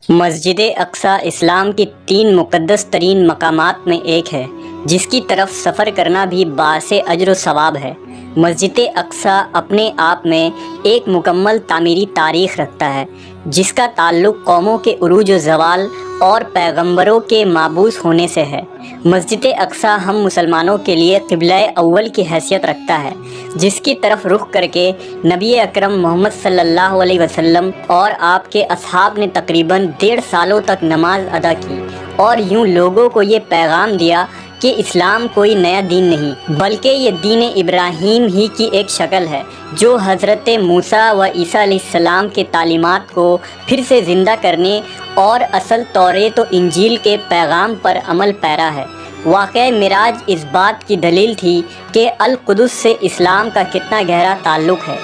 مسجد اقصی اسلام کی 3 مقدس ترین مقامات میں ایک ہے، جس کی طرف سفر کرنا بھی باعث اجر و ثواب ہے۔ مسجد اقصی اپنے آپ میں ایک مکمل تعمیری تاریخ رکھتا ہے، جس کا تعلق قوموں کے عروج و زوال اور پیغمبروں کے مابعوث ہونے سے ہے۔ مسجد اقصی ہم مسلمانوں کے لیے قبلہ اول کی حیثیت رکھتا ہے، جس کی طرف رخ کر کے نبی اکرم محمد صلی اللہ علیہ وسلم اور آپ کے اصحاب نے تقریباً 1.5 سالوں تک نماز ادا کی اور یوں لوگوں کو یہ پیغام دیا کہ اسلام کوئی نیا دین نہیں، بلکہ یہ دین ابراہیم ہی کی ایک شکل ہے، جو حضرت موسیٰ و عیسیٰ علیہ السلام کے تعلیمات کو پھر سے زندہ کرنے اور اصل توریت و انجیل کے پیغام پر عمل پیرا ہے۔ واقعہ معراج اس بات کی دلیل تھی کہ القدس سے اسلام کا کتنا گہرا تعلق ہے۔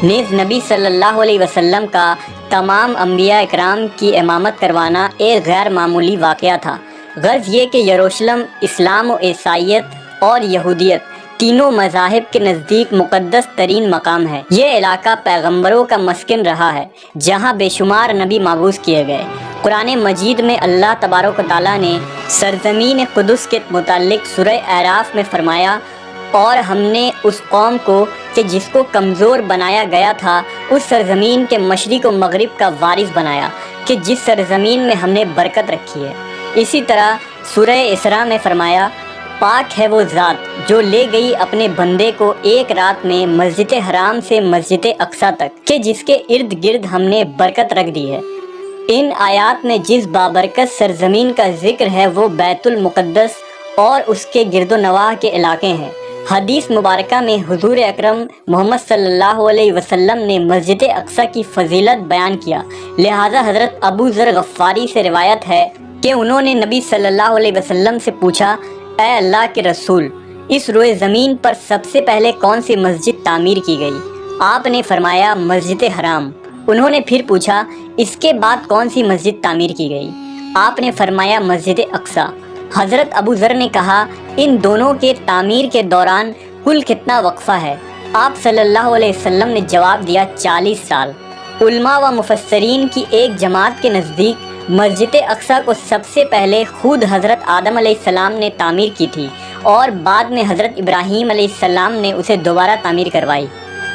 نیز نبی صلی اللہ علیہ وسلم کا تمام انبیاء اکرام کی امامت کروانا ایک غیر معمولی واقعہ تھا۔ غرض یہ کہ یروشلم اسلام و عیسائیت اور یہودیت تینوں مذاہب کے نزدیک مقدس ترین مقام ہے۔ یہ علاقہ پیغمبروں کا مسکن رہا ہے، جہاں بے شمار نبی مبعوث کیے گئے۔ قرآن مجید میں اللہ تبارک و تعالیٰ نے سرزمین قدس کے متعلق سورہ اعراف میں فرمایا، اور ہم نے اس قوم کو کہ جس کو کمزور بنایا گیا تھا اس سرزمین کے مشرق و مغرب کا وارث بنایا، کہ جس سرزمین میں ہم نے برکت رکھی ہے۔ اسی طرح سورہ اسراء میں فرمایا، پاک ہے وہ ذات جو لے گئی اپنے بندے کو ایک رات میں مسجد حرام سے مسجد اقصی تک، کہ جس کے ارد گرد ہم نے برکت رکھ دی ہے۔ ان آیات میں جس بابرکت سرزمین کا ذکر ہے وہ بیت المقدس اور اس کے گرد و نواح کے علاقے ہیں۔ حدیث مبارکہ میں حضور اکرم محمد صلی اللہ علیہ وسلم نے مسجد اقصی کی فضیلت بیان کیا، لہٰذا حضرت ابو ذر غفاری سے روایت ہے کہ انہوں نے نبی صلی اللہ علیہ وسلم سے پوچھا، اے اللہ کے رسول، اس روئے زمین پر سب سے پہلے کون سی مسجد تعمیر کی گئی؟ آپ نے فرمایا، مسجد حرام۔ انہوں نے پھر پوچھا، اس کے بعد کون سی مسجد تعمیر کی گئی؟ آپ نے فرمایا، مسجد اقصی۔ حضرت ابو ذر نے کہا، ان دونوں کے تعمیر کے دوران کل کتنا وقفہ ہے؟ آپ صلی اللہ علیہ وسلم نے جواب دیا، 40 سال۔ علماء و مفسرین کی ایک جماعت کے نزدیک مسجد اقصی کو سب سے پہلے خود حضرت آدم علیہ السلام نے تعمیر کی تھی، اور بعد میں حضرت ابراہیم علیہ السلام نے اسے دوبارہ تعمیر کروائی۔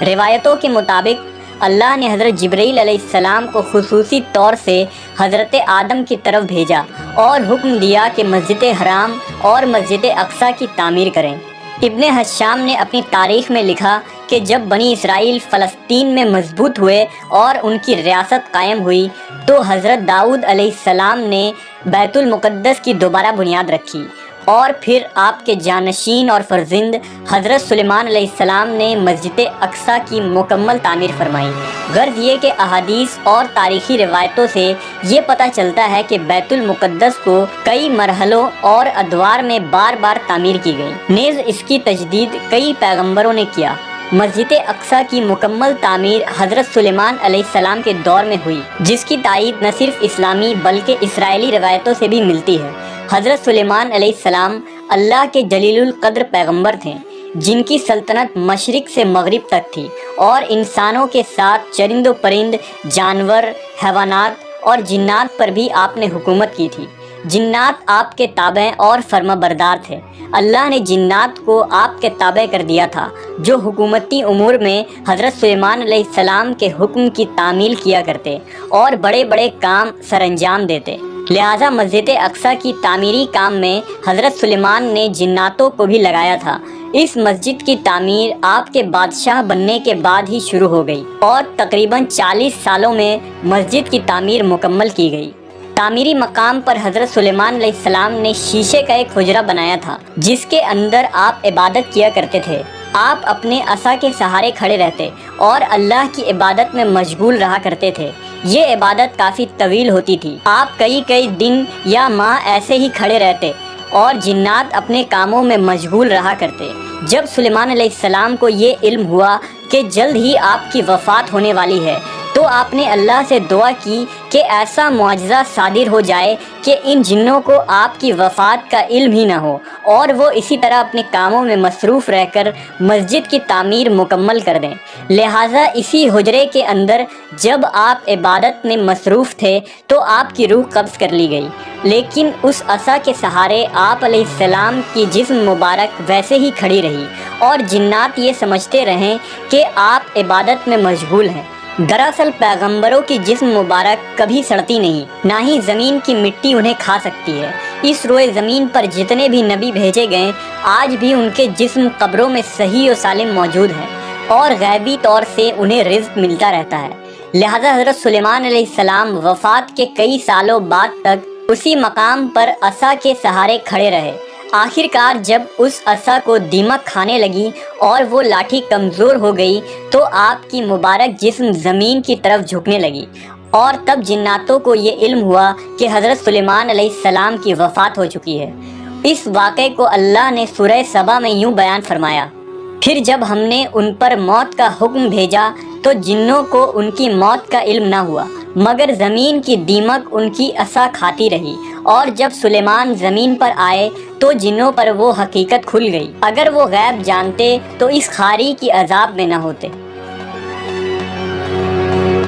روایتوں کے مطابق اللہ نے حضرت جبرائیل علیہ السلام کو خصوصی طور سے حضرت آدم کی طرف بھیجا اور حکم دیا کہ مسجد حرام اور مسجد اقصی کی تعمیر کریں۔ ابن حشام نے اپنی تاریخ میں لکھا کہ جب بنی اسرائیل فلسطین میں مضبوط ہوئے اور ان کی ریاست قائم ہوئی تو حضرت داؤد علیہ السلام نے بیت المقدس کی دوبارہ بنیاد رکھی، اور پھر آپ کے جانشین اور فرزند حضرت سلیمان علیہ السلام نے مسجد اقصی کی مکمل تعمیر فرمائی۔ غرض یہ کہ احادیث اور تاریخی روایتوں سے یہ پتہ چلتا ہے کہ بیت المقدس کو کئی مرحلوں اور ادوار میں بار بار تعمیر کی گئی۔ نیز اس کی تجدید کئی پیغمبروں نے کیا۔ مسجد اقصی کی مکمل تعمیر حضرت سلیمان علیہ السلام کے دور میں ہوئی، جس کی تائید نہ صرف اسلامی بلکہ اسرائیلی روایتوں سے بھی ملتی ہے۔ حضرت سلیمان علیہ السلام اللہ کے جلیل القدر پیغمبر تھے، جن کی سلطنت مشرق سے مغرب تک تھی، اور انسانوں کے ساتھ چرند و پرند، جانور، حیوانات اور جنات پر بھی آپ نے حکومت کی تھی۔ جنات آپ کے تابع اور فرما بردار تھے۔ اللہ نے جنات کو آپ کے تابع کر دیا تھا، جو حکومتی امور میں حضرت سلیمان علیہ السلام کے حکم کی تعمیل کیا کرتے اور بڑے بڑے کام سر انجام دیتے۔ لہٰذا مسجد اقصی کی تعمیری کام میں حضرت سلیمان نے جناتوں کو بھی لگایا تھا۔ اس مسجد کی تعمیر آپ کے بادشاہ بننے کے بعد ہی شروع ہو گئی، اور تقریباً 40 سالوں میں مسجد کی تعمیر مکمل کی گئی۔ تعمیری مقام پر حضرت سلیمان علیہ السلام نے شیشے کا ایک حجرہ بنایا تھا، جس کے اندر آپ عبادت کیا کرتے تھے۔ آپ اپنے عصا کے سہارے کھڑے رہتے اور اللہ کی عبادت میں مشغول رہا کرتے تھے۔ یہ عبادت کافی طویل ہوتی تھی۔ آپ کئی دن یا ماہ ایسے ہی کھڑے رہتے اور جنات اپنے کاموں میں مشغول رہا کرتے۔ جب سلیمان علیہ السلام کو یہ علم ہوا کہ جلد ہی آپ کی وفات ہونے والی ہے تو آپ نے اللہ سے دعا کی کہ ایسا معجزہ صادر ہو جائے کہ ان جنوں کو آپ کی وفات کا علم ہی نہ ہو اور وہ اسی طرح اپنے کاموں میں مصروف رہ کر مسجد کی تعمیر مکمل کر دیں۔ لہٰذا اسی حجرے کے اندر جب آپ عبادت میں مصروف تھے تو آپ کی روح قبض کر لی گئی، لیکن اس عصا کے سہارے آپ علیہ السلام کی جسم مبارک ویسے ہی کھڑی رہی اور جنات یہ سمجھتے رہیں کہ آپ عبادت میں مشغول ہیں۔ دراصل پیغمبروں کی جسم مبارک کبھی سڑتی نہیں، نہ ہی زمین کی مٹی انہیں کھا سکتی ہے۔ اس روئے زمین پر جتنے بھی نبی بھیجے گئے آج بھی ان کے جسم قبروں میں صحیح و سالم موجود ہیں اور غیبی طور سے انہیں رزق ملتا رہتا ہے۔ لہذا حضرت سلیمان علیہ السلام وفات کے کئی سالوں بعد تک اسی مقام پر عصا کے سہارے کھڑے رہے۔ آخر کار جب اس عصا کو دیمک کھانے لگی اور وہ لاٹھی کمزور ہو گئی تو آپ کی مبارک جسم زمین کی طرف جھکنے لگی، اور تب جناتوں کو یہ علم ہوا کہ حضرت سلیمان علیہ السلام کی وفات ہو چکی ہے۔ اس واقعے کو اللہ نے سورہ سبا میں یوں بیان فرمایا: پھر جب ہم نے ان پر موت کا حکم بھیجا تو جنوں کو ان کی موت کا علم نہ ہوا، مگر زمین کی دیمک ان کی عصا کھاتی رہی، اور جب سلیمان زمین پر آئے تو جنوں پر وہ حقیقت کھل گئی۔ اگر وہ غیب جانتے تو اس خاری کی عذاب میں نہ ہوتے۔